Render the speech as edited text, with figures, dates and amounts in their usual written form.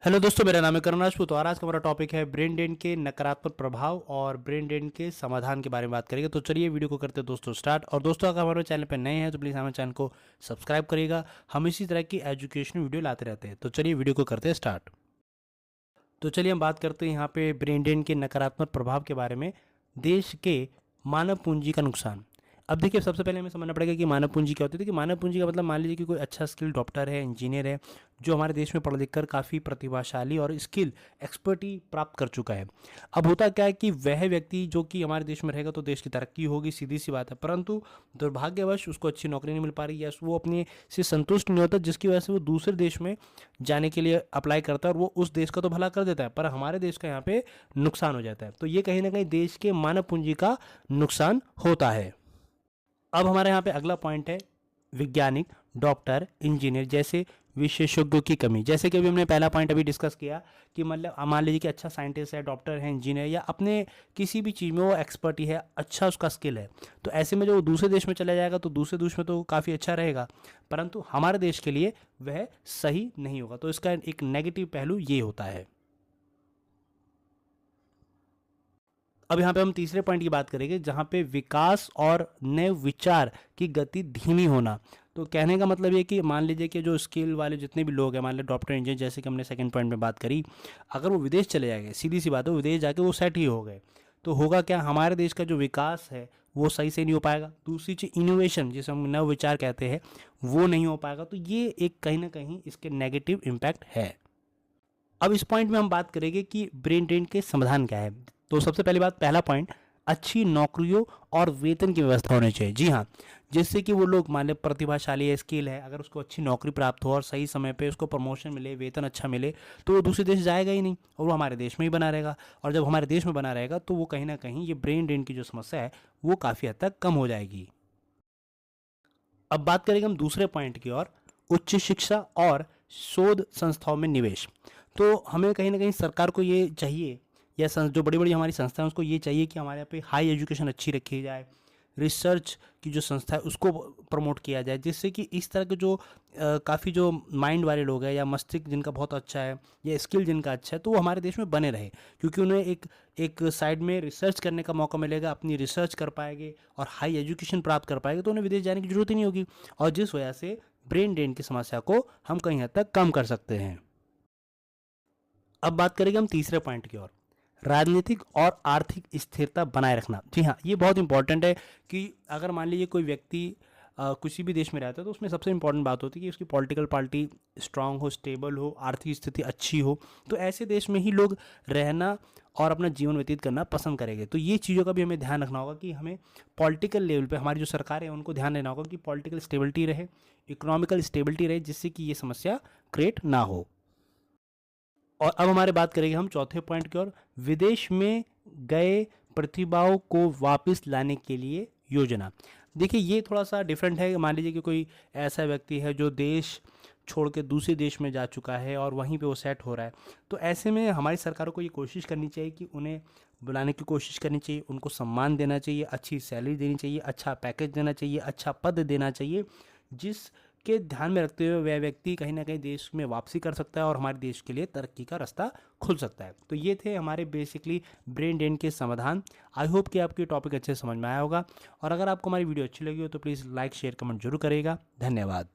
Hello दोस्तों, मेरा नाम है करुण राजपूत और आज का हमारा टॉपिक है ब्रेन ड्रेन के नकारात्मक प्रभाव और ब्रेन ड्रेन के समाधान के बारे में बात करेंगे। तो चलिए वीडियो को करते हैं दोस्तों स्टार्ट। और दोस्तों, अगर हमारे चैनल पर नए हैं तो प्लीज़ हमारे चैनल को सब्सक्राइब करिएगा। हम इसी तरह की एजुकेशनल वीडियो लाते रहते हैं। तो चलिए वीडियो को करते हैं स्टार्ट। तो चलिए हम बात करते हैं यहाँ पे ब्रेन ड्रेन के नकारात्मक प्रभाव के बारे में। देश के मानव पूंजी का नुकसान। अब देखिए, सबसे पहले हमें समझना पड़ेगा कि मानव पूंजी क्या होती है। कि मानव पूंजी का मतलब, मान लीजिए कि कोई अच्छा स्किल डॉक्टर है, इंजीनियर है, जो हमारे देश में पढ़ लिख कर काफ़ी प्रतिभाशाली और स्किल एक्सपर्टी प्राप्त कर चुका है। अब होता क्या है कि वह व्यक्ति जो कि हमारे देश में रहेगा तो देश की तरक्की होगी, सीधी सी बात है। परंतु दुर्भाग्यवश उसको अच्छी नौकरी नहीं मिल पा रही, या वो अपने से संतुष्ट नहीं होता, जिसकी वजह से वो दूसरे देश में जाने के लिए अप्लाई करता है और वो उस देश का तो भला कर देता है, पर हमारे देश का यहाँ पे नुकसान हो जाता है। तो ये कहीं ना कहीं देश के मानव पूंजी का नुकसान होता है। अब हमारे यहाँ पे अगला पॉइंट है वैज्ञानिक, डॉक्टर, इंजीनियर जैसे विशेषज्ञों की कमी। जैसे कि अभी हमने पहला पॉइंट अभी डिस्कस किया कि मतलब मान लीजिए कि अच्छा साइंटिस्ट है, डॉक्टर है, इंजीनियर, या अपने किसी भी चीज़ में वो एक्सपर्ट ही है, अच्छा उसका स्किल है, तो ऐसे में जो वो दूसरे देश में चला जाएगा तो दूसरे देश में तो काफ़ी अच्छा रहेगा, परंतु हमारे देश के लिए वह सही नहीं होगा। तो इसका एक नेगेटिव पहलू ये होता है। अब यहाँ पे हम तीसरे पॉइंट की बात करेंगे, जहाँ पे विकास और नए विचार की गति धीमी होना। तो कहने का मतलब ये कि मान लीजिए कि जो स्किल वाले जितने भी लोग हैं, मान लीजिए डॉक्टर, इंजीनियर, जैसे कि हमने सेकंड पॉइंट में बात करी, अगर वो विदेश चले जाएंगे, सीधी सी बात है, वो विदेश जाके वो सेट ही हो गए, तो होगा क्या, हमारे देश का जो विकास है वो सही से नहीं हो पाएगा। दूसरी चीज़ इनोवेशन, जिसे हम नव विचार कहते हैं, वो नहीं हो पाएगा। तो ये एक कहीं ना कहीं इसके नेगेटिव इम्पैक्ट है। अब इस पॉइंट में हम बात करेंगे कि ब्रेन ड्रेन के समाधान क्या है। तो सबसे पहली बात, पहला पॉइंट, अच्छी नौकरियों और वेतन की व्यवस्था होनी चाहिए। जी हाँ, जिससे कि वो लोग मान लें प्रतिभाशाली है, स्किल है, अगर उसको अच्छी नौकरी प्राप्त हो और सही समय पे उसको प्रमोशन मिले, वेतन अच्छा मिले, तो वो दूसरे देश जाएगा ही नहीं और वो हमारे देश में ही बना रहेगा। और जब हमारे देश में बना रहेगा तो वो कहीं ना कहीं ये ब्रेन ड्रेन की जो समस्या है वो काफ़ी हद तक कम हो जाएगी। अब बात करेंगे हम दूसरे पॉइंट की ओर, उच्च शिक्षा और शोध संस्थाओं में निवेश। तो हमें कहीं ना कहीं सरकार को ये चाहिए, या जो बड़ी बड़ी हमारी संस्थाएं उसको ये चाहिए कि हमारे यहाँ पे हाई एजुकेशन अच्छी रखी जाए, रिसर्च की जो संस्था है उसको प्रमोट किया जाए, जिससे कि इस तरह के जो काफ़ी जो माइंड वाले लोग हैं, या मस्तिष्क जिनका बहुत अच्छा है, या स्किल जिनका अच्छा है, तो वो हमारे देश में बने रहे, क्योंकि उन्हें एक एक साइड में रिसर्च करने का मौका मिलेगा, अपनी रिसर्च कर पाएंगे और हाई एजुकेशन प्राप्त कर पाएंगे, तो उन्हें विदेश जाने की जरूरत ही नहीं होगी, और जिस वजह से ब्रेन ड्रेन की समस्या को हम कहीं हद तक कम कर सकते हैं। अब बात करेंगे हम तीसरे पॉइंट की ओर, राजनीतिक और आर्थिक स्थिरता बनाए रखना। जी हाँ, ये बहुत इंपॉर्टेंट है कि अगर मान लीजिए कोई व्यक्ति किसी भी देश में रहता है, तो उसमें सबसे इंपॉर्टेंट बात होती है कि उसकी पॉलिटिकल पार्टी स्ट्रांग हो, स्टेबल हो, आर्थिक स्थिति अच्छी हो, तो ऐसे देश में ही लोग रहना और अपना जीवन व्यतीत करना पसंद करेंगे। तो ये चीज़ों का भी हमें ध्यान रखना होगा कि हमें पॉलिटिकल लेवल पे हमारी जो सरकार है उनको ध्यान देना होगा कि पॉलिटिकल स्टेबिलिटी रहे, इकोनॉमिकल स्टेबिलिटी रहे, जिससे कि ये समस्या क्रिएट ना हो। और अब हमारे बात करेंगे हम चौथे पॉइंट की ओर, विदेश में गए प्रतिभाओं को वापस लाने के लिए योजना। देखिए, ये थोड़ा सा डिफरेंट है। मान लीजिए कि कोई ऐसा व्यक्ति है जो देश छोड़ के दूसरे देश में जा चुका है और वहीं पे वो सेट हो रहा है, तो ऐसे में हमारी सरकारों को ये कोशिश करनी चाहिए कि उन्हें बुलाने की कोशिश करनी चाहिए, उनको सम्मान देना चाहिए, अच्छी सैलरी देनी चाहिए, अच्छा पैकेज देना चाहिए, अच्छा पद देना चाहिए, जिस के ध्यान में रखते हुए वह व्यक्ति कहीं ना कहीं देश में वापसी कर सकता है और हमारे देश के लिए तरक्की का रास्ता खुल सकता है। तो ये थे हमारे बेसिकली ब्रेन ड्रेन के समाधान। आई होप कि आपको ये टॉपिक अच्छे से समझ में आया होगा, और अगर आपको हमारी वीडियो अच्छी लगी हो तो प्लीज़ लाइक, शेयर, कमेंट जरूर करेगा। धन्यवाद।